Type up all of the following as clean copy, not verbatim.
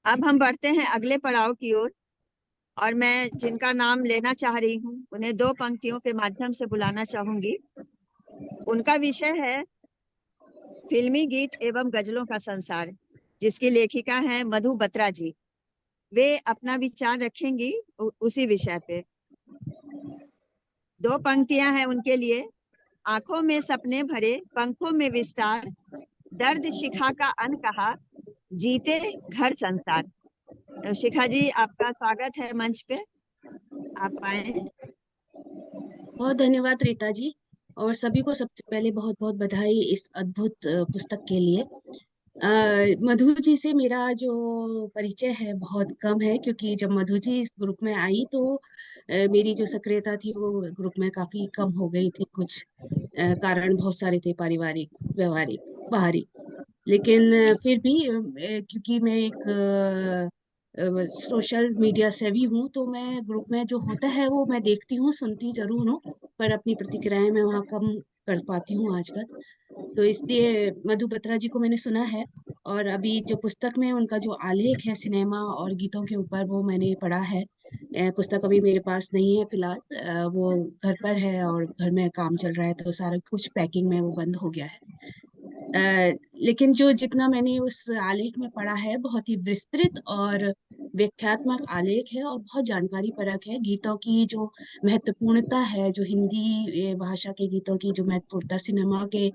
अब हम बढ़ते हैं अगले पड़ाव की ओर, और मैं जिनका नाम लेना चाह रही हूँ उन्हें दो पंक्तियों के माध्यम से बुलाना चाहूंगी। उनका विषय है फिल्मी गीत एवं गजलों का संसार, जिसकी लेखिका हैं मधु बत्रा जी। वे अपना विचार रखेंगी उसी विषय पे। दो पंक्तियां हैं उनके लिए। आंखों में सपने भरे, पंखों में विस्तार, दर्द शिखा का अनकहा, जीते घर संसार। तो शिखा जी, आपका स्वागत है मंच पे, आप आए। बहुत धन्यवाद रीता जी। और सभी को सबसे पहले बहुत बहुत बधाई इस अद्भुत पुस्तक के लिए। मधु जी से मेरा जो परिचय है बहुत कम है, क्योंकि जब मधु जी इस ग्रुप में आई तो मेरी जो सक्रियता थी वो ग्रुप में काफी कम हो गई थी। कुछ कारण बहुत सारे थे, पारिवारिक, व्यवहारिक, बाहरी। लेकिन फिर भी क्योंकि मैं एक सोशल मीडिया सेवी हूँ, तो मैं ग्रुप में जो होता है वो मैं देखती हूँ, सुनती जरूर हूँ, पर अपनी प्रतिक्रियाएं मैं वहाँ कम कर पाती हूँ आजकल। तो इसलिए मधु बत्रा जी को मैंने सुना है। और अभी जो पुस्तक में उनका जो आलेख है सिनेमा और गीतों के ऊपर, वो मैंने पढ़ा है। पुस्तक अभी मेरे पास नहीं है फिलहाल, वो घर पर है और घर में काम चल रहा है, तो सारा कुछ पैकिंग में वो बंद हो गया है। लेकिन जो जितना मैंने उस आलेख में पढ़ा है, बहुत ही विस्तृत और व्याख्यात्मक आलेख है और बहुत जानकारी परक है। गीतों की जो महत्वपूर्णता है, जो हिंदी भाषा के गीतों की जो महत्वपूर्णता सिनेमा के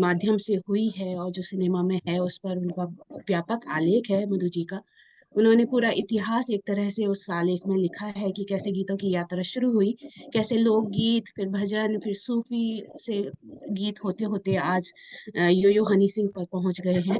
माध्यम से हुई है और जो सिनेमा में है, उस पर उनका व्यापक आलेख है मधु जी का। उन्होंने पूरा इतिहास एक तरह से उस आलेख में लिखा है कि कैसे गीतों की यात्रा शुरू हुई, कैसे लोकगीत, फिर भजन, फिर सूफी से गीत होते होते आज यो यो हनी सिंह पर पहुंच गए हैं।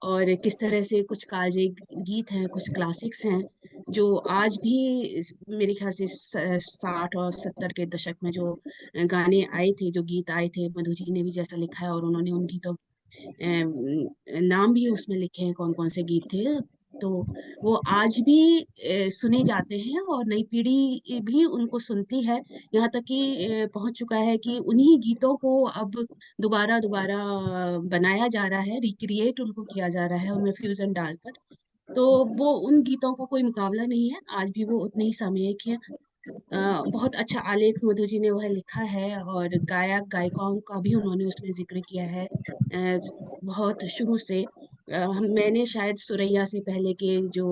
और किस तरह से कुछ काल्पनिक गीत हैं, कुछ क्लासिक्स हैं, जो आज भी मेरे ख्याल से 60 और 70 के दशक में जो गाने आए थे, जो गीत आए थे, मधु जी ने भी जैसा लिखा है और उन्होंने उन गीतों नाम भी उसमें लिखे हैं, कौन कौन से गीत थे। तो वो आज भी सुने जाते हैं और नई पीढ़ी भी उनको सुनती है। यहाँ तक कि पहुंच चुका है कि उन्हीं गीतों को अब दोबारा दोबारा बनाया जा रहा है, रिक्रिएट उनको किया जा रहा है उनमें फ्यूजन डालकर। तो वो उन गीतों का कोई मुकाबला नहीं है, आज भी वो उतने ही सामयिक हैं। बहुत अच्छा आलेख मधु जी ने वह लिखा है और गायक गायिकाओं का भी उन्होंने उसमें जिक्र किया है। बहुत शुरू से मैंने शायद सुरैया से पहले के जो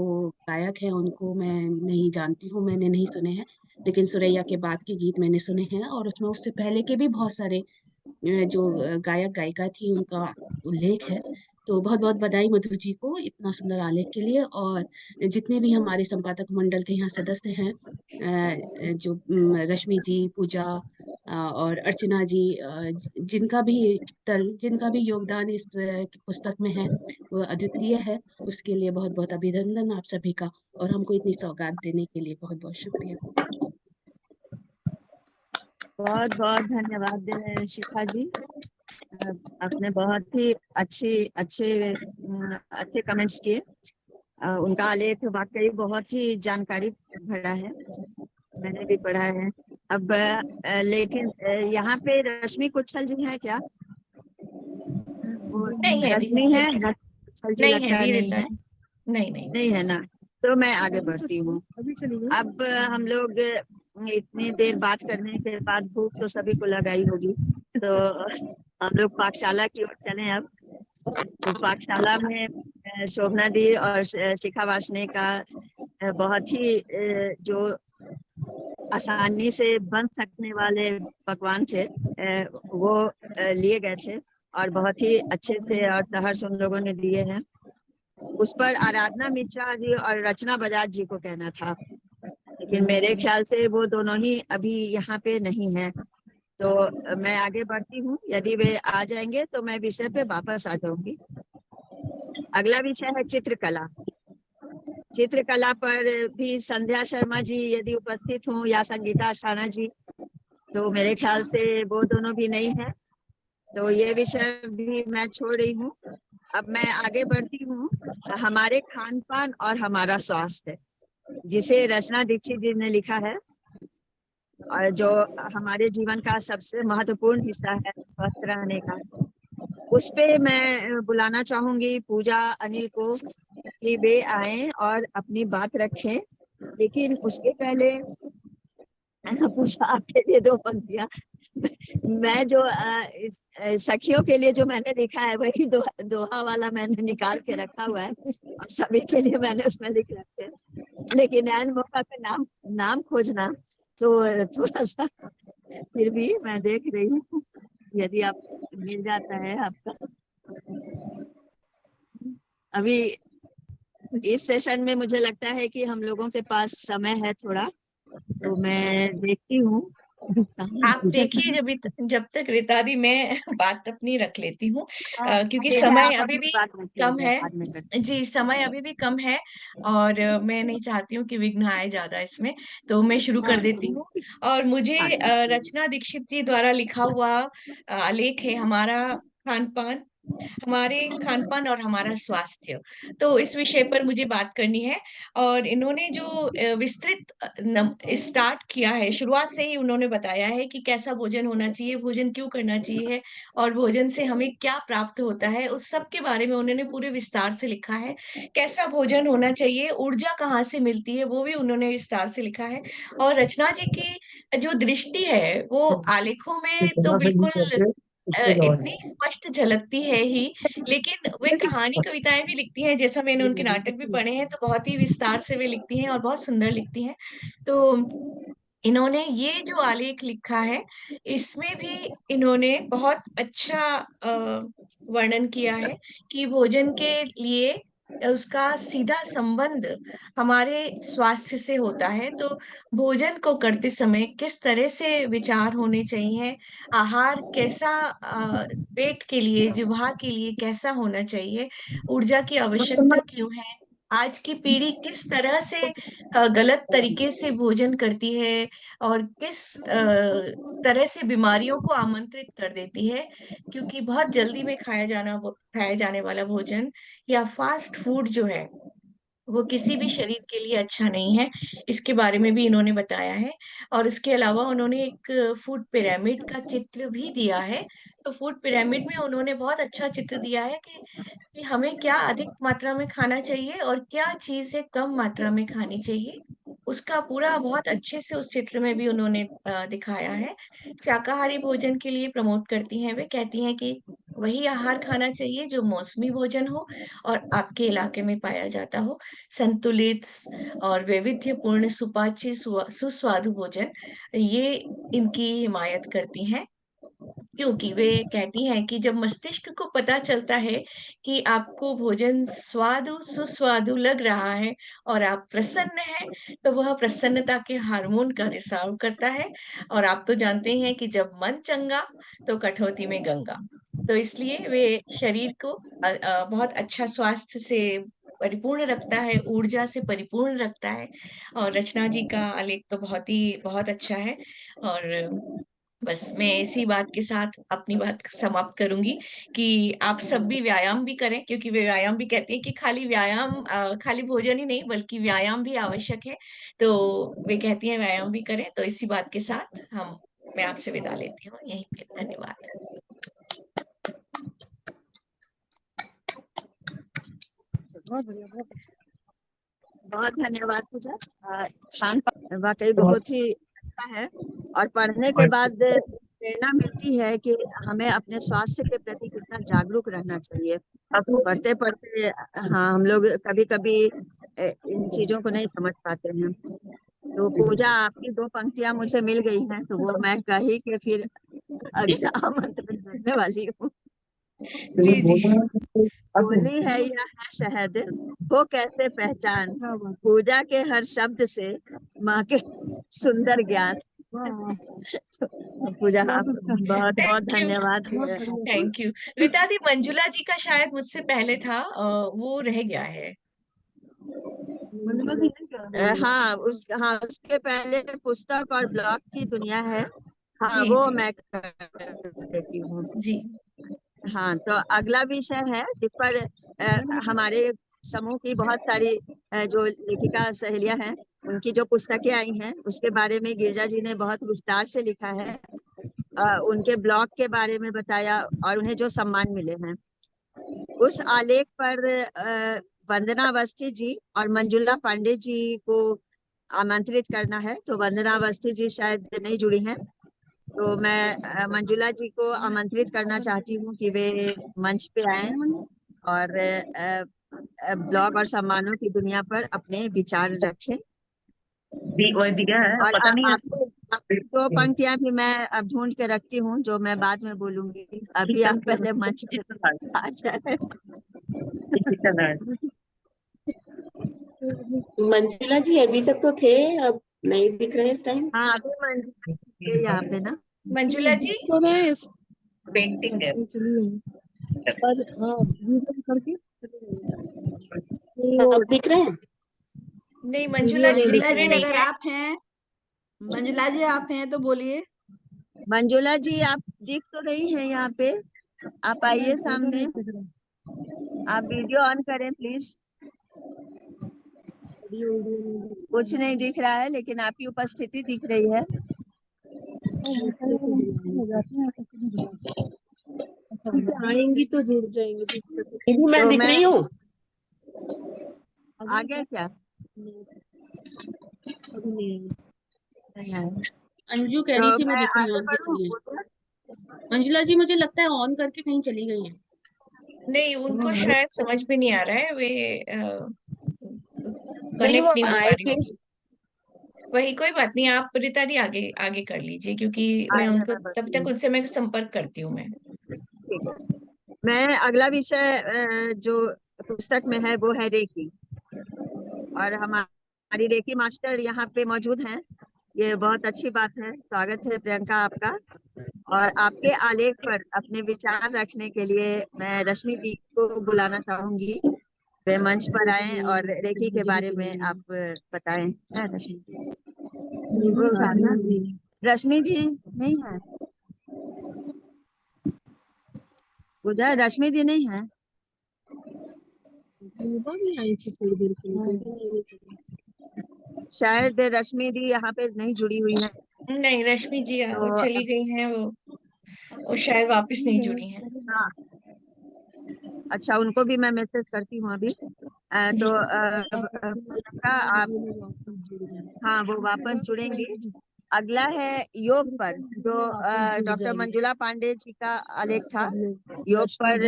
गायक हैं उनको मैं नहीं जानती हूँ, मैंने नहीं सुने हैं। लेकिन सुरैया के बाद के गीत मैंने सुने हैं और उसमें उससे पहले के भी बहुत सारे जो गायक गायिका थी उनका उल्लेख है। तो बहुत बहुत बधाई मधु जी को इतना सुंदर आलेख के लिए। और जितने भी हमारे संपादक मंडल के यहाँ सदस्य हैं, जो रश्मि जी, पूजा और अर्चना जी, जिनका भी योगदान इस पुस्तक में है, वो अद्वितीय है। उसके लिए बहुत बहुत अभिनंदन आप सभी का, और हमको इतनी सौगात देने के लिए बहुत बहुत शुक्रिया। बहुत बहुत धन्यवाद शिखा जी। आपने बहुत ही अच्छे कमेंट्स किए। उनका आलेख वाकई बहुत ही जानकारी भरा है, मैंने भी पढ़ा है। अब लेकिन यहाँ पे रश्मि कुच्छल जी हैं क्या? वो नहीं है दी, रश्मि है? कुच्छल जी नहीं है लगता है दी नहीं रीता है। जी, नहीं नहीं नहीं है ना, तो मैं आगे बढ़ती हूँ। अब हम लोग इतनी देर बात करने के बाद भूख तो सभी को लगाई होगी, तो हम लोग पाकशाला की ओर चलें अब। तो पाकशाला में शोभना दी और शिखा वार्ष्णेय का बहुत ही जो आसानी से बन सकने वाले पकवान थे वो लिए गए थे, और बहुत ही अच्छे से और सहर्ष उन लोगों ने दिए हैं। उस पर आराधना मिश्रा जी और रचना बजाज जी को कहना था, लेकिन मेरे ख्याल से वो दोनों ही अभी यहाँ पे नहीं है। तो मैं आगे बढ़ती हूँ, यदि वे आ जाएंगे तो मैं विषय पे वापस आ जाऊंगी। अगला विषय है चित्रकला। चित्रकला पर भी संध्या शर्मा जी यदि उपस्थित हों या संगीता अस्थाना जी, तो मेरे ख्याल से वो दोनों भी नहीं है, तो ये विषय भी मैं छोड़ रही हूँ। अब मैं आगे बढ़ती हूँ, हमारे खान पान और हमारा स्वास्थ्य, जिसे रचना दीक्षित जी ने लिखा है, और जो हमारे जीवन का सबसे महत्वपूर्ण हिस्सा है स्वस्थ रहने का। उस पे मैं बुलाना चाहूंगी पूजा अनिल को, कि वे आए और अपनी बात रखें, लेकिन उसके पहले पूछा आपके लिए दो पंक्तियां। मैं जो सखियों के लिए जो मैंने लिखा है वही दोहा वाला मैंने निकाल के रखा हुआ है, और सभी के लिए मैंने उसमें लिख रखे हैं, लेकिन एन मौका पे नाम नाम खोजना तो थोड़ा सा, फिर भी मैं देख रही हूँ यदि आप मिल जाता है आपका। अभी इस सेशन में मुझे लगता है कि हम लोगों के पास समय है थोड़ा, तो मैं देखती हूँ आप देखिए, जब तक रीता दी मैं बात अपनी रख लेती हूँ, क्योंकि ठीक है, समय आप अभी अपनी भी बात रखिए, कम मैं है। बाद में करती जी, समय अभी भी कम है, और मैं नहीं चाहती हूँ कि विघ्न आए ज्यादा इसमें, तो मैं शुरू कर देती हूँ। और मुझे रचना दीक्षित जी द्वारा लिखा हुआ आलेख है, हमारे खान पान और हमारा स्वास्थ्य। तो इस विषय पर मुझे बात करनी है। और इन्होंने जो विस्तृत स्टार्ट किया है, शुरुआत से ही उन्होंने बताया है कि कैसा भोजन होना चाहिए, भोजन क्यों करना चाहिए, और भोजन से हमें क्या प्राप्त होता है, उस सब के बारे में उन्होंने पूरे विस्तार से लिखा है। कैसा भोजन होना चाहिए, ऊर्जा कहाँ से मिलती है, वो भी उन्होंने विस्तार से लिखा है। और रचना जी की जो दृष्टि है वो आलेखों में तो बिल्कुल इतनी स्पष्ट झलकती है ही, लेकिन वे कहानी कविताएं भी लिखती हैं, जैसा मैंने उनके नाटक भी पढ़े हैं, तो बहुत ही विस्तार से वे लिखती हैं और बहुत सुंदर लिखती हैं। तो इन्होंने ये जो आलेख लिखा है, इसमें भी इन्होंने बहुत अच्छा वर्णन किया है कि भोजन के लिए उसका सीधा संबंध हमारे स्वास्थ्य से होता है। तो भोजन को करते समय किस तरह से विचार होने चाहिए, आहार कैसा पेट के लिए, जिह्वा के लिए कैसा होना चाहिए, ऊर्जा की आवश्यकता क्यों है, आज की पीढ़ी किस तरह से गलत तरीके से भोजन करती है, और किस तरह से बीमारियों को आमंत्रित कर देती है, क्योंकि बहुत जल्दी में खाया जाने वाला भोजन या फास्ट फूड जो है, वो किसी भी शरीर के लिए अच्छा नहीं है। इसके बारे में भी इन्होंने बताया है। और इसके अलावा उन्होंने एक फूड पिरामिड का चित्र भी दिया है। तो फूड पिरामिड में उन्होंने बहुत अच्छा चित्र दिया है कि हमें क्या अधिक मात्रा में खाना चाहिए और क्या चीजें कम मात्रा में खानी चाहिए। उसका पूरा बहुत अच्छे से उस चित्र में भी उन्होंने दिखाया है। शाकाहारी भोजन के लिए प्रमोट करती हैं, वे कहती हैं कि वही आहार खाना चाहिए जो मौसमी भोजन हो और आपके इलाके में पाया जाता हो। संतुलित और वैविध्यपूर्ण सुपाच्य सुस्वादु भोजन, ये इनकी हिमायत करती हैं, क्योंकि वे कहती हैं कि जब मस्तिष्क को पता चलता है कि आपको भोजन स्वादु सुस्वादु लग रहा है और आप प्रसन्न हैं, तो वह प्रसन्नता के हार्मोन का रिसाव करता है। और आप तो जानते हैं कि जब मन चंगा तो कठौती में गंगा। तो इसलिए वे शरीर को बहुत अच्छा स्वास्थ्य से परिपूर्ण रखता है, ऊर्जा से परिपूर्ण रखता है। और रचना जी का आलेख तो बहुत अच्छा है। और बस मैं इसी बात के साथ अपनी बात समाप्त करूंगी कि आप सब भी व्यायाम भी करें, क्योंकि वे व्यायाम भी कहती हैं कि खाली व्यायाम खाली भोजन ही नहीं बल्कि व्यायाम भी आवश्यक है। तो वे कहती हैं व्यायाम भी करें। तो इसी बात के साथ मैं आपसे विदा लेती हूँ यहीं पे। धन्यवाद। बहुत धन्यवाद पूजा। खान पान वाकई बहुत ही अच्छा है, और पढ़ने के बाद प्रेरणा मिलती है कि हमें अपने स्वास्थ्य के प्रति कितना जागरूक रहना चाहिए। पढ़ते पढ़ते हाँ, हम लोग कभी कभी इन चीजों को नहीं समझ पाते हैं। तो पूजा, आपकी दो पंक्तियां मुझे मिल गई हैं, तो वो मैं कही के फिर अगला आमंत्रण देने वाली हूँ। जी जी। बोली है यह है शहद, हो कैसे पहचान, पूजा के हर शब्द से माँ के सुंदर ज्ञान। पूजा, आप बहुत बहुत थैंक यू। धन्यवाद। थैंक यू रीता दी। मंजुला जी का शायद मुझसे पहले था, वो रह गया है। हाँ, उसके पहले पुस्तक और ब्लॉग की दुनिया है। हाँ, जी वो जी मैं कर देती हूँ। जी। हाँ, तो अगला विषय है जिस पर हमारे समूह की बहुत सारी जो लेखिका सहेलियां हैं, उनकी जो पुस्तकें आई हैं उसके बारे में गिरजा जी ने बहुत विस्तार से लिखा है। उनके ब्लॉग के बारे में बताया और उन्हें जो सम्मान मिले हैं। उस आलेख पर वंदना अवस्थी जी और मंजुला पांडे जी को आमंत्रित करना है। तो वंदना अवस्थी जी शायद नहीं जुड़ी हैं, तो मैं मंजुला जी को आमंत्रित करना चाहती हूँ कि वे मंच पे आए और ब्लॉग और सम्मानों की दुनिया पर अपने विचार रखें। वो दिया है, और पता नहीं है। दो पंक्तियां भी मैं अब ढूंढ के रखती हूँ जो मैं बाद में बोलूंगी। अभी आप पहले मंच पे आ जाए। मंजुला जी अभी तक तो थे, अब नहीं दिख रहे इस टाइम। हाँ, अभी मंजुला जी यहाँ पे ना। मंजुला जी पेंटिंग है। पर हाँ वीडियो करके अब दिख रहे हैं। नहीं, मंजुला जी दिख मंजुला रहे जी नहीं अगर है। आप हैं, मंजुला जी आप हैं तो बोलिए। मंजुला जी आप दिख तो रही हैं यहाँ पे, आप आइए सामने, आप वीडियो ऑन करें प्लीज। कुछ नहीं दिख रहा है लेकिन आपकी उपस्थिति दिख रही है। आएंगी तो जुड़ जाएंगे। दीदी मैं तो दिख मैं रही हूँ। आ गया क्या? नहीं आया। अंजू कह तो रही थी मैं मैं दिख रही हूँ, आगे आप दिख बढ़ूं? रही हैं। मंजुला जी मुझे लगता है ऑन करके कहीं चली गई हैं। नहीं, उनको शायद समझ में नहीं आ रहा है, वे नहीं वो कनेक्ट नहीं हो पा आए रही थे। होगी। वही, कोई बात नहीं, आप रीता दी आगे आगे कर लीजिए, क्योंकि मैं आगे उनको मैं तब बढ़ती तक हूँ। उनसे मैं संपर्क करती हूँ मैं। ठीक है, मैं अगला विषय जो पुस्तक में है वो है रेकी, और हमारी रेकी मास्टर यहाँ पे मौजूद हैं। ये बहुत अच्छी बात है, स्वागत है प्रियंका आपका। और आपके आलेख पर अपने विचार रखने के लिए मैं रश्मि दी को बुलाना चाहूंगी। वे मंच पर आए और रेकी के बारे में आप बताएं। है रश्मि? रश्मि जी नहीं है उधर, रश्मि जी नहीं है। शायद रश्मि दी यहाँ पे नहीं जुड़ी हुई है। नहीं, रश्मि जी वो तो चली गई हैं, वो शायद वापस नहीं जुड़ी हैं। हाँ, अच्छा, उनको भी मैं मैसेज करती हूँ अभी। तो प्रियंका आप, हाँ वो वापस जुड़ेंगी। अगला है योग पर, जो डॉक्टर मंजुला पांडे जी का आलेख था। योग पर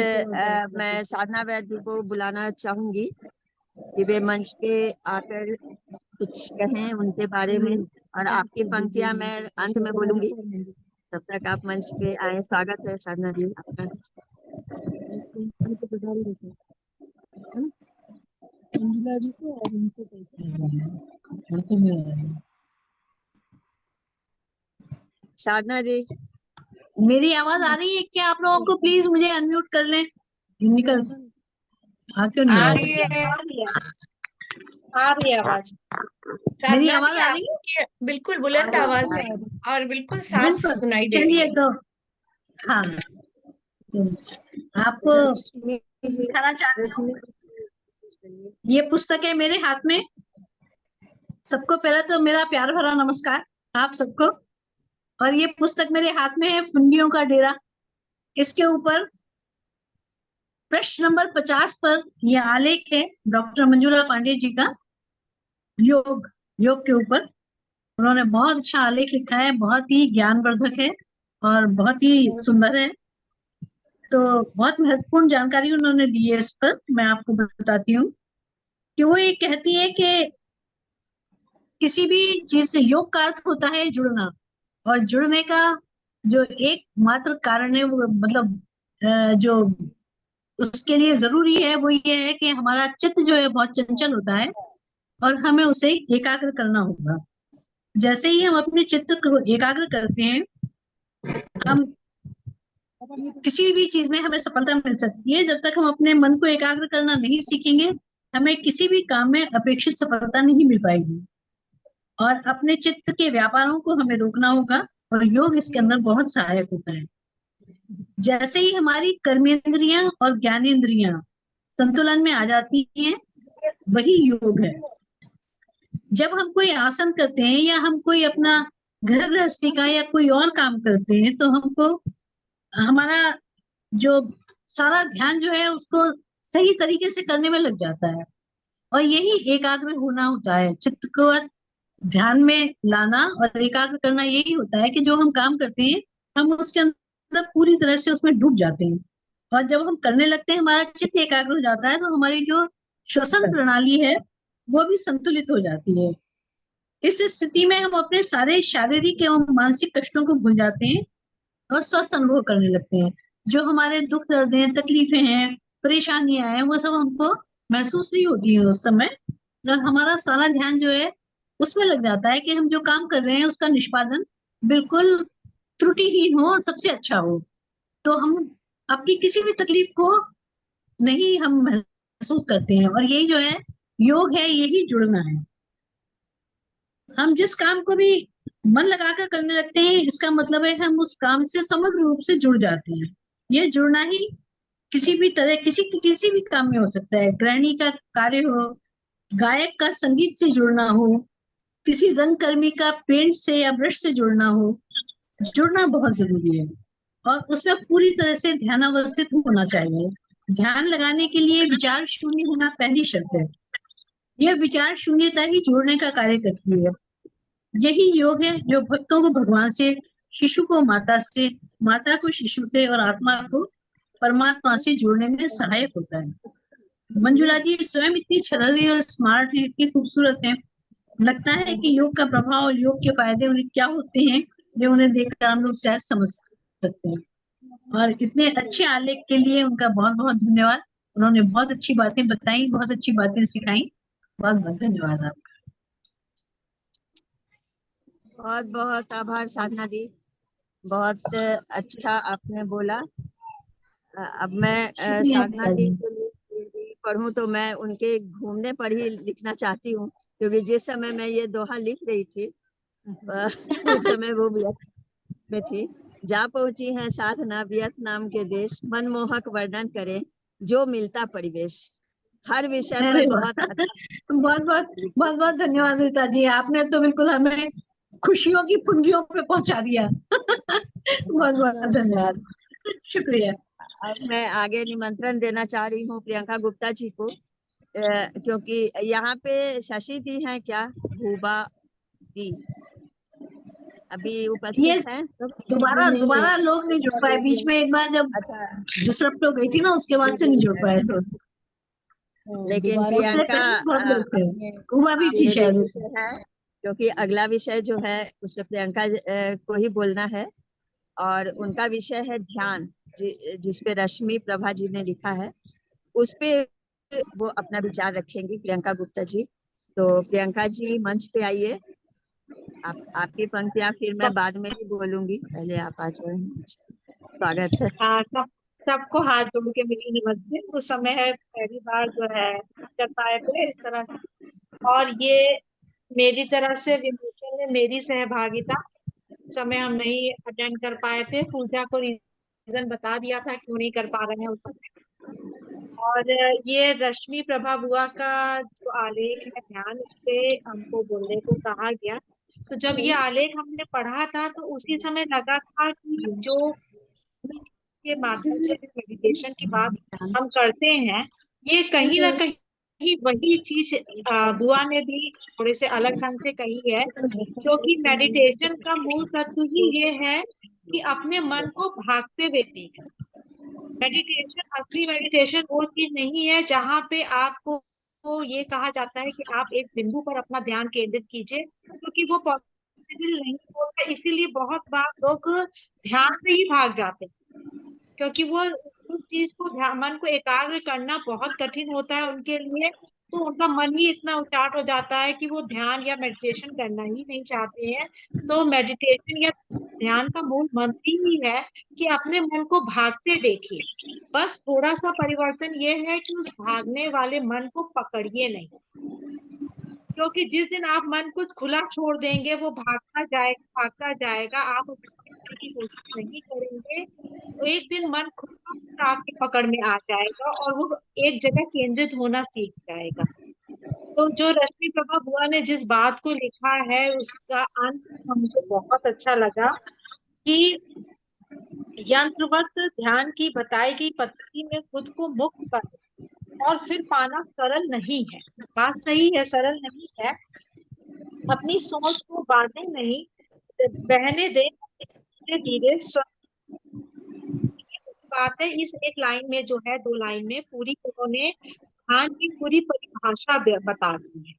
मैं साधना वैद्य जी को बुलाना चाहूंगी कि वे मंच पे आकर कुछ कहें उनके बारे में, और आपकी पंक्तियां मैं अंत में बोलूंगी। तब तक आप मंच पे आए। स्वागत है साधना जी आपका। साधना जी, मेरी आवाज आ रही है क्या आप लोगों को? प्लीज मुझे अनम्यूट कर लें। निकल हाँ, क्यों नहीं आ रही है? आ रही है आवाज। मेरी साधना आवाज दी आ रही है? आपकी बिल्कुल बुलंद आवाज है और बिल्कुल साफ बिल्कुल। सुनाई दे रही चलिए है। तो हाँ, आपको दिखाना चाहती हूँ, ये पुस्तक है मेरे हाथ में। सबको पहले तो मेरा प्यार भरा नमस्कार आप सबको। और ये पुस्तक मेरे हाथ में है, फुंडियों का डेरा। इसके ऊपर प्रश्न नंबर 50 पर यह आलेख है डॉक्टर मंजुला पांडे जी का, योग योग के ऊपर। उन्होंने बहुत अच्छा आलेख लिखा है, बहुत ही ज्ञानवर्धक है और बहुत ही सुंदर है। तो बहुत महत्वपूर्ण जानकारी उन्होंने दी है इस पर, मैं आपको बताती हूँ कि वो ये कहती है कि किसी भी चीज से, योग का अर्थ होता है जुड़ना, और जुड़ने का जो एकमात्र कारण है वो मतलब जो उसके लिए जरूरी है वो ये है कि हमारा चित्त जो है बहुत चंचल होता है और हमें उसे एकाग्र करना होगा। जैसे ही हम अपने चित्त को एकाग्र करते हैं, हम किसी भी चीज में हमें सफलता मिल सकती है। जब तक हम अपने मन को एकाग्र करना नहीं सीखेंगे, हमें किसी भी काम में अपेक्षित सफलता नहीं मिल पाएगी। और अपने चित्त के व्यापारों को हमें रोकना होगा, और योग इसके अंदर बहुत सहायक होता है। जैसे ही हमारी कर्मेंद्रियां और ज्ञानेंद्रियां संतुलन में आ जाती हैं, वही योग है। जब हम कोई आसन करते हैं या हम कोई अपना घर गृहस्थी का या कोई और काम करते हैं, तो हमको हमारा जो सारा ध्यान जो है उसको सही तरीके से करने में लग जाता है। और यही एकाग्र होना होता है, चित्त को ध्यान में लाना और एकाग्र करना। यही होता है कि जो हम काम करते हैं हम उसके अंदर पूरी तरह से उसमें डूब जाते हैं, और जब हम करने लगते हैं हमारा चित्त एकाग्र हो जाता है, तो हमारी जो श्वसन प्रणाली है वो भी संतुलित हो जाती है। इस स्थिति में हम अपने सारे शारीरिक एवं मानसिक कष्टों को भूल जाते हैं और स्वस्थ अनुभव करने लगते हैं। जो हमारे दुख दर्द हैं, तकलीफें हैं, परेशानियां हैं, वो सब हमको महसूस नहीं होती है उस समय। और हमारा सारा ध्यान जो है उसमें लग जाता है कि हम जो काम कर रहे हैं उसका निष्पादन बिल्कुल त्रुटिहीन हो और सबसे अच्छा हो। तो हम अपनी किसी भी तकलीफ को नहीं हम महसूस करते हैं, और यही जो है योग है, यही जुड़ना है। हम जिस काम को भी मन लगाकर करने लगते हैं, इसका मतलब है हम उस काम से समग्र रूप से जुड़ जाते हैं। यह जुड़ना ही किसी भी तरह किसी भी काम में हो सकता है। गृहिणी का कार्य हो, गायक का संगीत से जुड़ना हो, किसी रंगकर्मी का पेंट से या ब्रश से जुड़ना हो, जुड़ना बहुत जरूरी है और उसमें पूरी तरह से ध्यानावस्थित होना चाहिए। ध्यान लगाने के लिए विचार शून्य होना पहली शर्त है। यह विचार शून्यता ही जोड़ने का कार्य करती है। यही योग है जो भक्तों को भगवान से, शिशु को माता से, माता को शिशु से और आत्मा को परमात्मा से जोड़ने में सहायक होता है। मंजुला जी स्वयं इतनी छलनी और स्मार्ट है, इतनी खूबसूरत है। लगता है कि योग का प्रभाव और योग के फायदे उन्हें क्या होते हैं, ये उन्हें देखकर हम लोग शायद समझ सकते हैं। और इतने अच्छे आलेख के लिए उनका बहुत बहुत धन्यवाद। उन्होंने बहुत अच्छी बातें बताई, बहुत अच्छी बातें सिखाई। बहुत बहुत धन्यवाद आपका। बहुत बहुत आभार साधना दी, बहुत अच्छा आपने बोला। अब मैं साधना दी के लिए पढ़ूं तो मैं उनके घूमने पर ही लिखना चाहती हूँ, क्योंकि जिस समय मैं ये दोहा लिख रही थी उस समय वो वियतनाम में थी। जा पहुंची है साधना वियतनाम के देश, मनमोहक वर्णन करे जो मिलता परिवेश। हर विषय पर बहुत अच्छा। बहुत बहुत धन्यवाद रीता जी, आपने तो बिल्कुल हमें खुशियों की फुंदियों पे पहुंचा दिया। बहुत बहुत धन्यवाद, शुक्रिया। अब मैं आगे निमंत्रण देना चाह रही हूँ प्रियंका गुप्ता जी को, क्योंकि यहाँ पे शशि दी हैं क्या, भूबा दी अभी उपस्थित हैं। दोबारा लोग नहीं जुड़ पाए बीच में, एक बार जब डिस्टर्ब हो गई थी ना उसके बाद से नहीं जुड़ पाए थे। लेकिन प्रियंका हुआ भी थी शायद है, क्योंकि अगला विषय जो है उस पर प्रियंका को ही बोलना है, और उनका विषय है ध्यान, जिसपे रश्मि प्रभा जी ने लिखा है, उस पे वो अपना विचार रखेंगी प्रियंका गुप्ता जी। तो प्रियंका जी मंच पे आइए, आपकी पंक्तियां फिर मैं बाद में ही बोलूंगी, पहले आप आ जाए। स्वागत है। सबको हाथ जोड़ के मेरी नमस्ते। उस समय है पहली बार जो है कर पाए थे इस तरह से, और ये मेरी तरफ से विमोचन में मेरी सहभागिता। समय हम नहीं अटेंड कर पाए थे, पूजा को रीजन बता दिया था क्यों नहीं कर पा रहे हैं उस समय। और ये रश्मि प्रभा बुआ का जो आलेख है ध्यान, उस पे हमको बोलने को कहा गया। तो जब ये आलेख हमने पढ़ा था तो उसी समय लगा था कि जो के माध्यम से मेडिटेशन की बात हम करते हैं, ये कहीं ना कहीं वही चीज बुआ ने भी थोड़े से अलग ढंग से कही है, क्योंकि मेडिटेशन का मूल तत्व ही ये है कि अपने मन को भागते हुए देखना। मेडिटेशन, असली मेडिटेशन वो चीज नहीं है जहाँ पे आपको तो ये कहा जाता है कि आप एक बिंदु पर अपना ध्यान केंद्रित कीजिए, क्योंकि वो पॉसिबल नहीं होता। इसीलिए बहुत बार लोग ध्यान से ही भाग जाते हैं, क्योंकि वो उस चीज को मन को एकाग्र करना बहुत कठिन होता है उनके लिए। तो उनका मन ही इतना उचाट हो जाता है कि वो ध्यान या मेडिटेशन करना ही नहीं चाहते हैं। तो मेडिटेशन या ध्यान का मूल मंत्र ही है कि अपने मन को भागते देखिए। बस थोड़ा सा परिवर्तन ये है कि उस भागने वाले मन को पकड़िए नहीं, क्योंकि जिस दिन आप मन को खुला छोड़ देंगे वो भागता जाएगा, आप उसकी की कोशिश नहीं करेंगे, तो एक दिन मन खुद आपकी पकड़ में आ जाएगा और वो एक जगह केंद्रित होना सीख जाएगा। तो जो रश्मि प्रभा बुआ ने जिस बात को लिखा है उसका अंत हमको बहुत अच्छा लगा कि यंत्रवत ध्यान की बताई गई पद्धति में खुद को मुक्त कर और फिर पाना सरल नहीं है। बात सही है, सरल नहीं है। अपनी सोच को बांधे नहीं, बहने दे धीरे धीरे। बात है इस एक लाइन में जो है, 2 लाइन में पूरी उन्होंने ध्यान की पूरी परिभाषा बता दी है।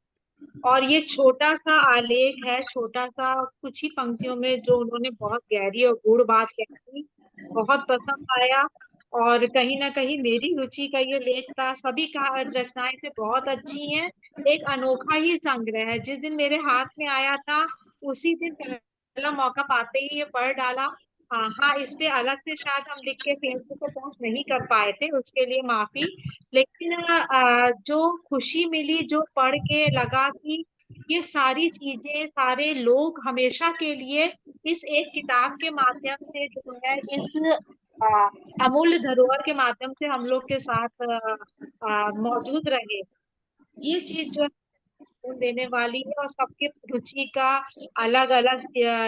और ये छोटा सा आलेख है, छोटा सा कुछ ही पंक्तियों में जो उन्होंने बहुत गहरी और गूढ़ बात कही, बहुत पसंद आया। और कहीं ना कहीं मेरी रुचि का ये लेख था। सभी का रचनाएं से बहुत अच्छी हैं। एक अनोखा ही संग्रह है। जिस दिन मेरे हाथ में आया था उसी दिन पहला मौका पाते ही ये पढ़ डाला। हाँ, इस पे अलग से शायद हम लिख के फेसबुक पे पोस्ट नहीं कर पाए थे, उसके लिए माफी। लेकिन जो खुशी मिली, जो पढ़ के लगा कि ये सारी चीजें, सारे लोग हमेशा के लिए इस एक किताब के माध्यम से जो है, इस अमूल्य धरोहर के माध्यम से हम लोग के साथ मौजूद रहे। ये चीज जो देने वाली है। और सबके रुचि का अलग अलग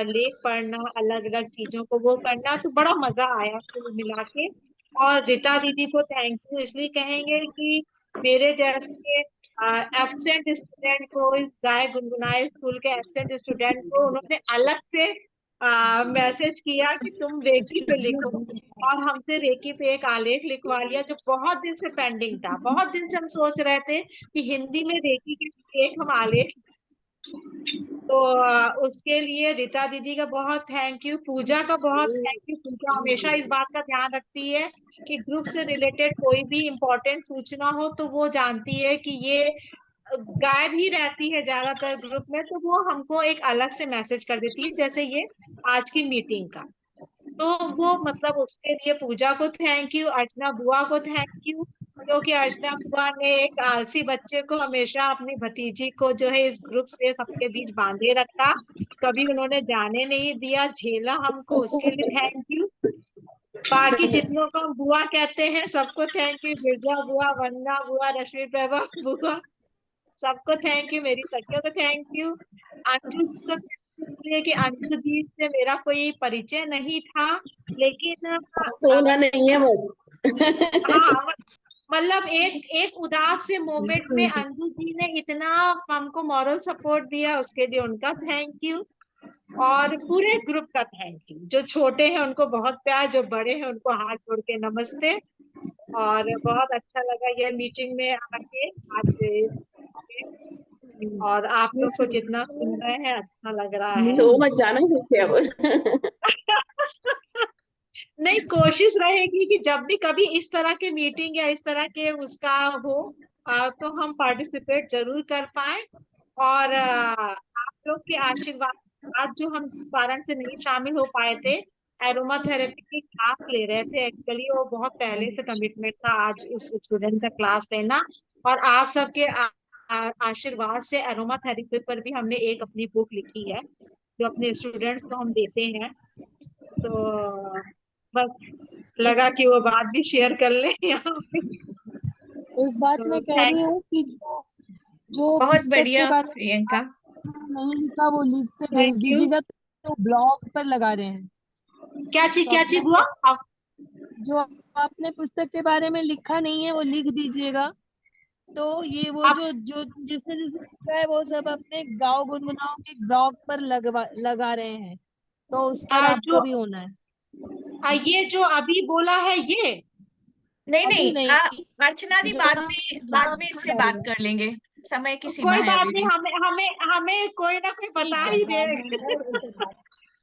लेख पढ़ना, अलग अलग चीजों को वो करना, तो बड़ा मजा आया कुल मिला के। और रीता दीदी को थैंक यू इसलिए कहेंगे कि मेरे जैसे एब्सेंट स्टूडेंट को, इस गाय गुनगुनाए स्कूल के एब्सेंट स्टूडेंट को उन्होंने अलग से मैसेज किया कि तुम रेकी पे लिखो। और हमसे रेकी पे एक आलेख लिखवा लिया जो बहुत दिन से पेंडिंग था। बहुत दिन से हम सोच रहे थे कि हिंदी में रेकी के एक हम आलेख। तो उसके लिए रीता दीदी का बहुत थैंक यू, पूजा का बहुत थैंक यू। पूजा हमेशा इस बात का ध्यान रखती है कि ग्रुप से रिलेटेड कोई भी इम्पोर्टेंट सूचना हो तो वो जानती है कि ये गायब ही रहती है ज्यादातर ग्रुप में, तो वो हमको एक अलग से मैसेज कर देती है, जैसे ये आज की मीटिंग का। तो वो मतलब उसके लिए पूजा को थैंक यू, अर्चना बुआ को थैंक यू, क्योंकि अर्चना बुआ ने एक आलसी बच्चे को हमेशा, अपनी भतीजी को जो है, इस ग्रुप से सबके बीच बांधे रखा। कभी उन्होंने जाने नहीं दिया, झेला हमको, उसके लिए थैंक यू। बाकी जितनों को हम बुआ कहते हैं सबको थैंक यू। गिरजा बुआ, वंदना बुआ, रश्मि प्रभा बुआ, सबको थैंक यू। मेरी सखियों को थैंक यू। अंजू को इसलिए कि अंजू जी से मेरा कोई परिचय नहीं था, लेकिन सोना नहीं है बस। हाँ, मतलब एक उदास से मोमेंट में अंजू जी ने इतना हमको मॉरल सपोर्ट दिया, उसके लिए उनका थैंक यू। और पूरे ग्रुप का थैंक यू। जो छोटे हैं उनको बहुत प्यार, जो बड़े हैं उनको हाथ जोड़ के नमस्ते। और बहुत अच्छा लगा ये मीटिंग में आके आज। और आप लोग को जितना सुन रहे हैं अच्छा लग रहा है। तो मत जाना किससे अब। नहीं, कोशिश रहेगी कि जब भी कभी इस तरह के मीटिंग या इस तरह के उसका हो तो हम पार्टिसिपेट जरूर कर पाए। और आप लोग के आशीर्वाद, आज जो हम कारण से नहीं शामिल हो पाए थे, एरोमा थेरेपी की क्लास ले रहे थे एक्चुअली, वो बहुत पहले से कमिटमेंट था आज उस स्टूडेंट का क्लास लेना। और आप सबके आशीर्वाद से एरोमा थेरेपी पर भी हमने एक अपनी बुक लिखी है जो अपने स्टूडेंट्स को हम देते हैं। तो बस लगा कि वो बात भी शेयर कर ले यहाँ पे। एक बात तो मैं कह रही हूँ कि जो बहुत पुस्तक के बढ़िया बारे में प्रियंका। नहीं लिखा वो लिख के भेज थैंक यू। दीजिएगा, तो ब्लॉग पर लगा रहे हैं। क्या चीज तो हुआ? जो आपने पुस्तक के बारे में लिखा नहीं है वो लिख दीजिएगा। तो ये वो आप जो जो जिसने जिसने लिखा है वो सब अपने गाँव गुनगुनाओं के ब्लॉग पर लगा रहे हैं, तो उस पर आपको जो भी होना है। ये जो अभी बोला है ये नहीं अभी नहीं, नहीं, अर्चना दी जो बाद में इससे बात कर लेंगे, समय की सीमा कोई है बात अभी नहीं, भी। हमें हमें हमें कोई ना कोई बता ही देगा।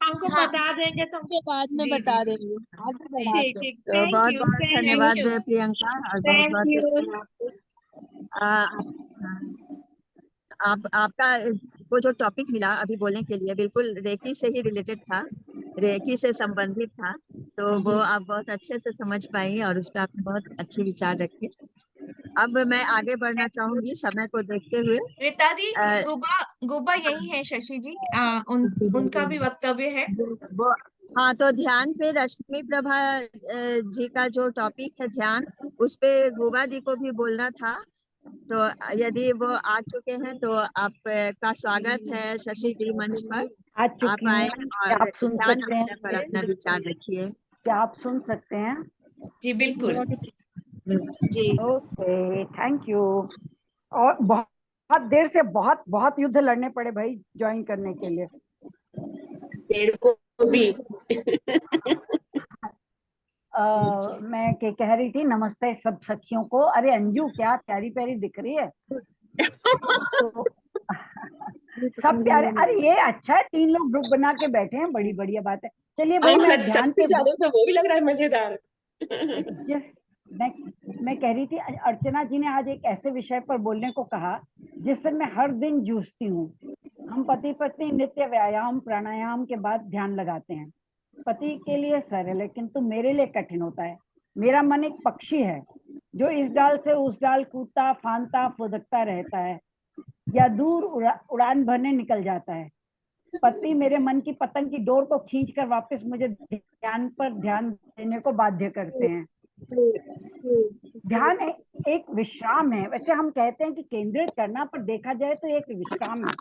हमको हाँ बता देंगे तो। के बाद में जी जी बता जी देंगे, आगे जी बढ़ा जी। ठीक ठीक, तो बहुत बहुत थैंक थैंक धन्यवाद यू, यू। प्रियंका, और बहुत थैंक बहुत यू। आपका वो जो टॉपिक मिला अभी बोलने के लिए बिल्कुल रेकी से ही रिलेटेड था, रेकी से संबंधित था, तो वो आप बहुत अच्छे से समझ पाई और उस पर आपने बहुत अच्छे विचार रखे। अब मैं आगे बढ़ना चाहूंगी समय को देखते हुए। रीता दी, अ, गुबा यही है, शशि जी, उनका भी वक्तव्य है। वो हाँ, तो ध्यान पे रश्मि प्रभा जी का जो टॉपिक है ध्यान, उस पे गोबा दी को भी बोलना था। तो यदि वो आ चुके हैं तो आपका स्वागत है शशि दी मंच पर। आ आप चुकी आए हूँ। और क्या आप सुन ध्यान सकते हैं विषय पर मुझे? अपना विचार रखिए। क्या आप सुन सकते हैं? जी बिल्कुल। जी। Okay, thank you. और बहुत देर से बहुत युद्ध लड़ने पड़े भाई ज्वाइन करने के लिए। मेरे को भी। मैं कह रही थी नमस्ते सब सखियों को। अरे अंजू क्या प्यारी प्यारी दिख रही है। तो सब प्यारे। अरे ये अच्छा है, 3 लोग ग्रुप बना के बैठे हैं, बड़ी बढ़िया बात है। चलिए भाई, मैं ध्यान सबसे पे ज्यादा तो वो ही लग रहा है मजेदार। जिस मैं कह रही थी, अर्चना जी ने आज एक ऐसे विषय पर बोलने को कहा जिससे मैं हर दिन जूझती हूँ। हम पति पत्नी नित्य व्यायाम प्राणायाम के बाद ध्यान लगाते हैं। पति के लिए सरल है किंतु मेरे लिए कठिन होता है। मेरा मन एक पक्षी है जो इस डाल से उस डाल कूदता फांदता फुदकता रहता है या दूर उड़ान भरने निकल जाता है। पति मेरे मन की पतंग की डोर को खींचकर वापस मुझे ध्यान पर ध्यान देने को बाध्य करते हैं। ध्यान एक विश्राम है। वैसे हम कहते हैं कि केंद्रित करना, पर देखा जाए तो एक विश्राम है।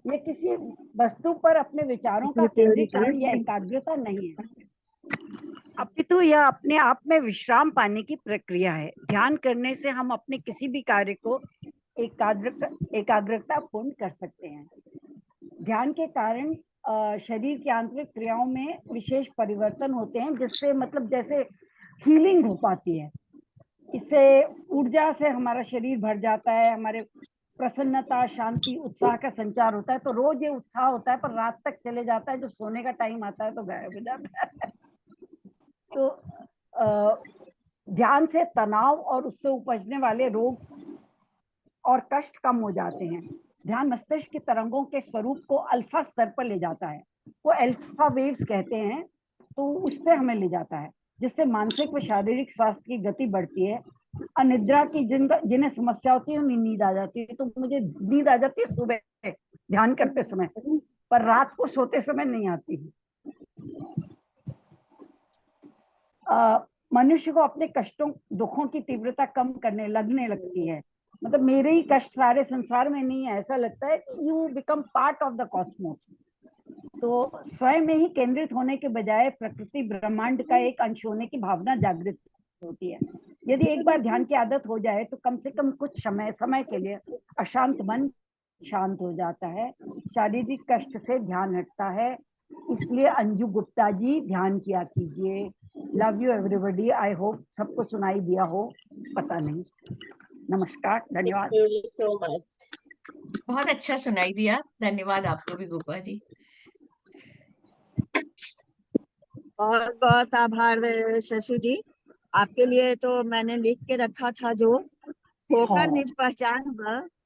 ये किसी वस्तु पर अपने विचारों का केंद्रीकरण या एकाग्रता नहीं है, अपितु यह अपने आप में विश्राम पाने की प्रक्रिया है। ध्यान करने से हम अपने किसी भी कार्य को एकाग्रता पूर्ण कर सकते हैं। ध्यान के कारण शरीर की आंतरिक क्रियाओं में विशेष परिवर्तन होते हैं, जिससे मतलब जैसे हीलिंग हो पाती है। इससे ऊर्जा से हमारा शरीर भर जाता है, हमारे प्रसन्नता शांति उत्साह का संचार होता है। तो रोज ये उत्साह होता है पर रात तक चले जाता है, जब सोने का टाइम आता है तो गायब हो जाता है। तो ध्यान से तनाव और उससे उपजने वाले रोग और कष्ट कम हो जाते हैं। ध्यान मस्तिष्क की तरंगों के स्वरूप को अल्फा स्तर पर ले जाता है, वो अल्फा वेव्स कहते हैं, तो उस पर हमें ले जाता है, जिससे मानसिक व शारीरिक स्वास्थ्य की गति बढ़ती है। अनिद्रा की जिन्हें समस्या होती है उन्हें नींद आ जाती है। तो मुझे नींद आ जाती है सुबह ध्यान करते समय, पर रात को सोते समय नहीं आती है। मनुष्य को अपने कष्टों दुखों की तीव्रता कम करने लगने लगती है। मतलब मेरे ही कष्ट सारे संसार में नहीं है, ऐसा लगता है कि you become part of the Cosmos. तो स्वयं में ही केंद्रित होने के बजाय प्रकृति ब्रह्मांड का एक अंश होने की भावना जागृत होती है। यदि एक बार ध्यान की आदत हो जाए तो कम से कम कुछ समय के लिए अशांत मन शांत हो जाता है, शारीरिक कष्ट से ध्यान हटता है। इसलिए अंजू गुप्ता जी ध्यान किया कीजिए। Love you everybody. I hope सबको सुनाई दिया हो, पता नहीं। नमस्कार, धन्यवाद। So much. बहुत अच्छा सुनाई दिया, धन्यवाद आपको भी गोपा जी। बहुत बहुत आभार शशि दी। आपके लिए तो मैंने लिख के रखा था, जो होकर निज पहचान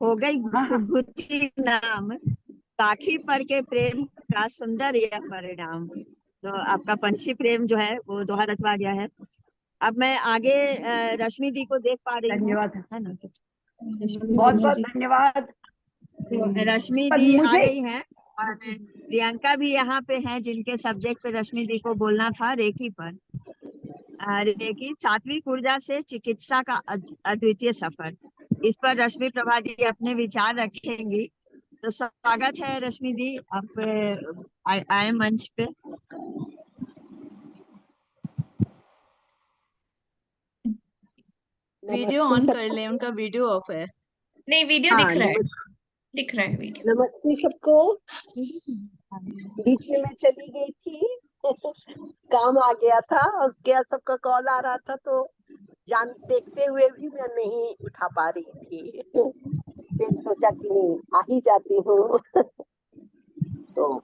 हो गई विभूति नाम, साखी पर के प्रेम का सुंदर यह परिणाम। तो आपका पंछी प्रेम जो है वो दोहा रचवा गया है। अब मैं आगे रश्मि दी को देख पा रही हूँ, धन्यवाद, है ना। बहुत बहुत धन्यवाद। रश्मि पर दी आ मुझे गई हैं और प्रियंका भी यहाँ पे हैं, जिनके सब्जेक्ट पे रश्मि दी को बोलना था, रेकी पर। रेकी सात्विक ऊर्जा से चिकित्सा का अद्वितीय सफर, इस पर रश्मि प्रभा जी अपने विचार रखेंगी। तो स्वागत है रश्मि दी, आप आए मंच पे। वीडियो ऑन कर ले, उनका वीडियो ऑफ है। नहीं, वीडियो हाँ, दिख रहा है, दिख रहा है वीडियो। नमस्ते सबको। बीच में मैं चली गई थी, काम आ गया था, उसके बाद सबका कॉल आ रहा था, तो देखते हुए भी मैं नहीं उठा पा रही थी। फिर सोचा कि नहीं, आ ही जाती हूँ। तो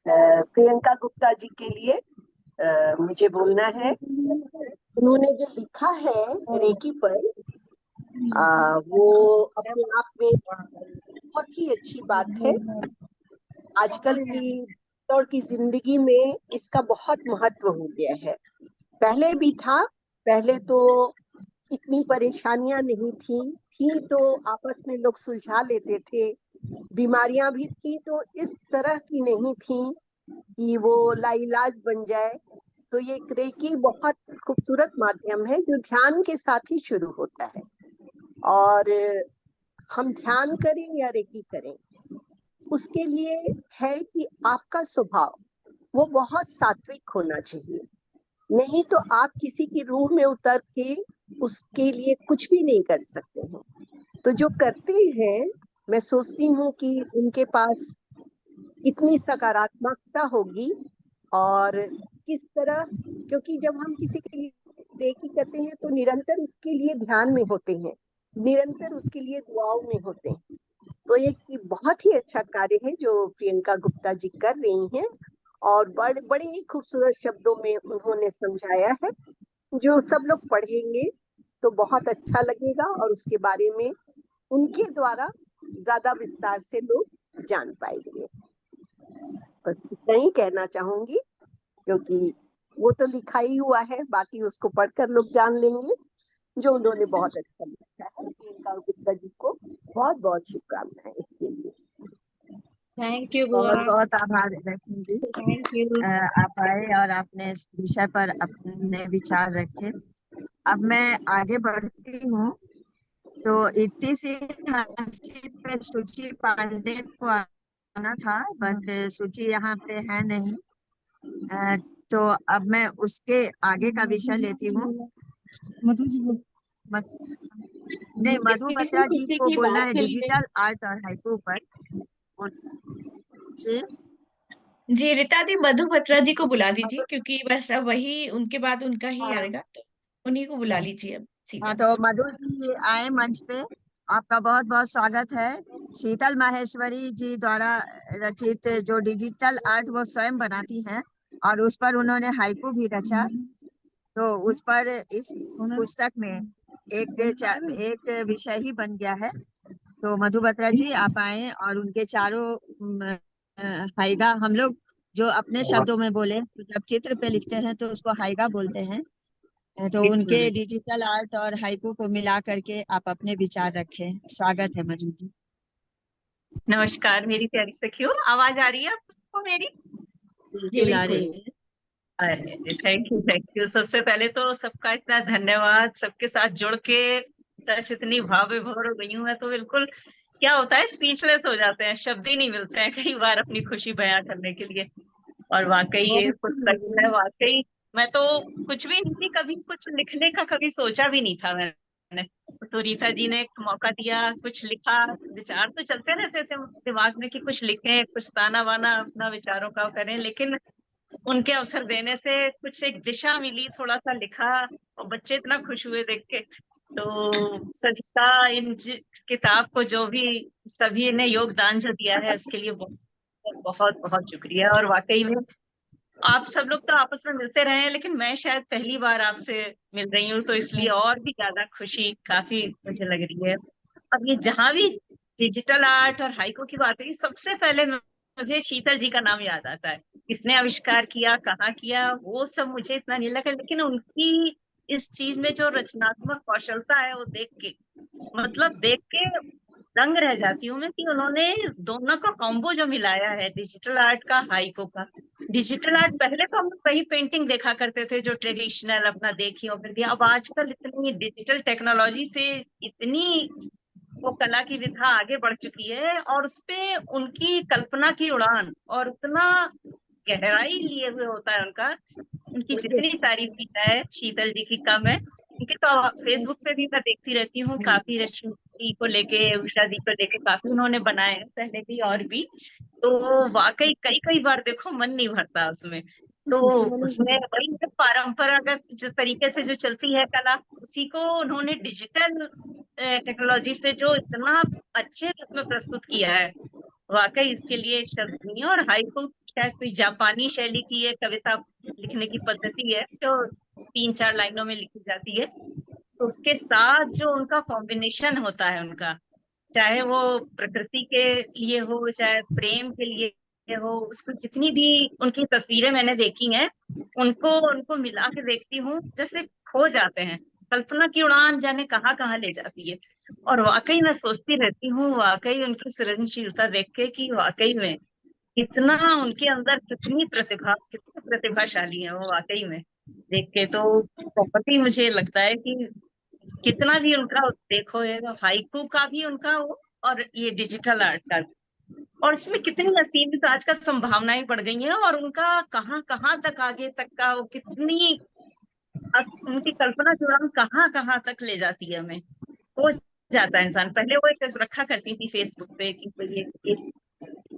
प्रियंका गुप्ता जी के लिए मुझे बोलना है। उन्होंने जो लिखा है रेकी पर, वो अपने आप में बहुत ही अच्छी बात है। आजकल की दौड़ की जिंदगी में इसका बहुत महत्व हो गया है। पहले भी था, पहले तो इतनी परेशानियां नहीं थी तो आपस में लोग सुलझा लेते थे। बीमारियां भी थी तो इस तरह की नहीं थी कि वो लाइलाज बन जाए। तो ये रेकी बहुत खूबसूरत माध्यम है जो ध्यान के साथ ही शुरू होता है। और हम ध्यान करें या रेकी करें, उसके लिए है कि आपका स्वभाव वो बहुत सात्विक होना चाहिए। नहीं तो आप किसी की रूह में उतर के उसके लिए कुछ भी नहीं कर सकते हैं। तो जो करते हैं, मैं सोचती हूँ कि उनके पास इतनी सकारात्मकता होगी और किस तरह, क्योंकि जब हम किसी के लिए नेकी करते हैं तो निरंतर उसके लिए ध्यान में होते हैं, निरंतर उसके लिए दुआओं में होते हैं। तो ये बहुत ही अच्छा कार्य है जो प्रियंका गुप्ता जी कर रही हैं और बड़े बड़े ही खूबसूरत शब्दों में उन्होंने समझाया है, जो सब लोग पढ़ेंगे तो बहुत अच्छा लगेगा और उसके बारे में उनके द्वारा ज्यादा विस्तार से लोग जान पाएंगे। बस इतना ही कहना चाहूंगी, क्योंकि वो तो लिखा ही हुआ है, बाकी उसको पढ़कर लोग जान लेंगे। जो उन्होंने बहुत अच्छा लिखा है, प्रियंका गुप्ता जी को बहुत बहुत शुभकामनाएं इसके लिए। थैंक यू बहुत बुआ, बहुत आभार लक्ष्मी जी, थैंक यू। आप आए और आपने इस विषय पर अपने विचार रखे। अब मैं आगे बढ़ती हूँ। तो इतनी सी हंसी पे सुचि पांडे को आना था, बट सुचि यहाँ पे है नहीं। तो अब मैं उसके आगे का विषय लेती हूँ। नहीं, मधु बत्रा जी खुशी को की बोलना बात है के लिए डिजिटल आर्ट और हाइकू पर। जी जी रीता दी, मधु बत्रा जी को बुला दीजिए, क्योंकि बस अब वही उनके बाद उनका ही आएगा, तो उन्हीं को बुला लीजिए अब हाँ, सीधा। तो मधु जी आए मंच पे, आपका बहुत बहुत स्वागत है। शीतल माहेश्वरी जी द्वारा रचित जो डिजिटल आर्ट वो स्वयं बनाती हैं और उस पर उन्होंने हाइकू भी रचा। तो उस पर इस पुस्तक में एक विषय ही बन गया है। तो मधु बत्रा जी आप आए और उनके चारों हाइगा, हम लोग जो अपने शब्दों में बोले, तो जब चित्र पे लिखते हैं तो उसको हाइगा बोलते हैं। तो उनके डिजिटल आर्ट और हाइकू को मिला करके आप अपने विचार रखें। स्वागत है मधु जी। नमस्कार मेरी प्यारी सखियों, आवाज आ रही है आपको मेरी? बिल्कुल आ रही है। अरे थैंक यू। सबसे पहले तो सबका इतना धन्यवाद, सबके साथ जुड़ के सच इतनी भाव विभोर हो गई हूँ मैं, तो बिल्कुल क्या होता है, स्पीचलेस हो जाते हैं, शब्द ही नहीं मिलते हैं कई बार अपनी खुशी बयां करने के लिए। और वाकई ये पुस्तक है, वाकई मैं तो कुछ भी नहीं थी, कभी कुछ लिखने का कभी सोचा भी नहीं था मैंने। तो रीता जी ने एक मौका दिया, कुछ लिखा, विचार तो चलते रहते थे दिमाग में कि कुछ लिखें, कुछ ताना बाना अपना विचारों का करें, लेकिन उनके अवसर देने से कुछ एक दिशा मिली, थोड़ा सा लिखा और बच्चे इतना खुश हुए देख के। तो सभी का किताब को जो भी सभी ने योगदान जो दिया है उसके लिए बहुत बहुत बहुत शुक्रिया। और वाकई में आप सब लोग तो आपस में मिलते रहे हैं, लेकिन मैं शायद पहली बार आपसे मिल रही हूँ, तो इसलिए और भी ज्यादा खुशी काफी मुझे लग रही है। अब ये जहां भी डिजिटल आर्ट और हाइको की बात है, सबसे पहले मुझे शीतल जी का नाम याद आता है। किसने आविष्कार किया, कहाँ किया, वो सब मुझे इतना नहीं लगा, लेकिन उनकी इस चीज में जो रचनात्मक कौशलता है वो देख के, मतलब देख के दंग रह जाती हूँ मैं कि उन्होंने दोनों का कॉम्बो जो मिलाया है, डिजिटल आर्ट का, हाइको का। डिजिटल आर्ट पहले तो हम वही पेंटिंग देखा करते थे जो ट्रेडिशनल अपना देखी और फिर दिया। अब आजकल इतनी डिजिटल टेक्नोलॉजी से इतनी वो कला की विधा आगे बढ़ चुकी है, और उसपे उनकी कल्पना की उड़ान और उतना गहराई लिए हुए होता है उनका, उनकी जितनी तारीफ की जाए शीतल जी की कम है। उनके तो फेसबुक पे भी मैं देखती रहती हूँ, काफी रश्मि को लेके, उषा दी को लेके काफी उन्होंने बनाए हैं पहले भी और भी। तो वाकई कई कई बार देखो मन नहीं भरता उसमें। तो उसमें वही परंपरागत जिस तरीके से जो चलती है कला, उसी को उन्होंने डिजिटल टेक्नोलॉजी से जो इतना अच्छे रूप में प्रस्तुत किया है, वाकई इसके लिए शब्द नहीं है। और हाइकू शायद कोई जापानी शैली की एक कविता लिखने की पद्धति है जो 3-4 लाइनों में लिखी जाती है। तो उसके साथ जो उनका कॉम्बिनेशन होता है उनका, चाहे वो प्रकृति के लिए हो, चाहे प्रेम के लिए हो, उसको जितनी भी उनकी तस्वीरें मैंने देखी हैं, उनको उनको मिला के देखती हूँ, जैसे खो जाते हैं, कल्पना की उड़ान जाने कहाँ कहाँ ले जाती है। और वाकई मैं सोचती रहती हूँ, वाकई उनकी सृजनशीलता देख के कि वाकई में कितना उनके अंदर, कितनी प्रतिभा, कितने प्रतिभाशाली है वो, वाकई में देख के तो बहुत ही मुझे लगता है कि कितना भी उनका देखो है, हाइकू का भी उनका वो, और ये डिजिटल आर्ट का भी। और इसमें कितनी असीमित आज का संभावनाएं बढ़ गई हैं, और उनका कहाँ कहाँ तक आगे तक का वो कितनी उनकी कल्पना जुड़ान कहाँ कहाँ तक ले जाती है हमें, हो जाता है इंसान। पहले वो एक रखा करती थी फेसबुक पे कि कोई एक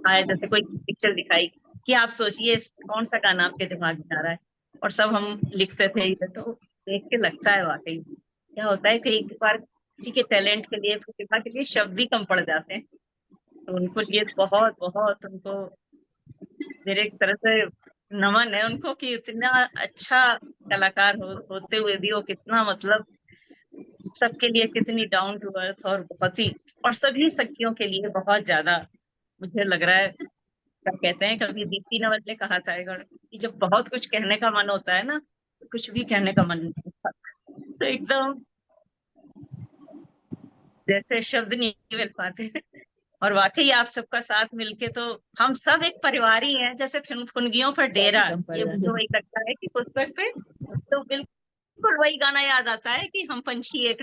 आया, जैसे कोई पिक्चर दिखाई कि आप सोचिए कौन सा गाना आपके दिमाग में आ रहा है, और सब हम लिखते थे इधर। तो देख के लगता है वाकई क्या होता है कि एक बार किसी के टैलेंट के लिए, प्रतिभा के लिए शब्द ही कम पड़ जाते हैं। तो उनको लिए बहुत बहुत उनको मेरे एक तरह से नमन है उनको कि इतना अच्छा कलाकार होते हुए भी वो कितना मतलब सबके लिए कितनी डाउन टू अर्थ, और बहुत ही, और सभी सखियों के लिए बहुत ज्यादा मुझे लग रहा है। क्या कहते हैं, कभी दीप्ति नवल ने कहा था कि जब बहुत कुछ कहने का मन होता है ना, तो कुछ भी कहने का मन नहीं होता। तो एकदम जैसे शब्द नहीं मिल पाते। और वाकई आप सबका साथ मिलके तो हम सब एक परिवार ही हैं, जैसे फुनगियों पर डेरा, ये जो एक लगता है कि पुस्तक पे, तो बिल्कुल वही गाना याद आता है कि हम पंछी एक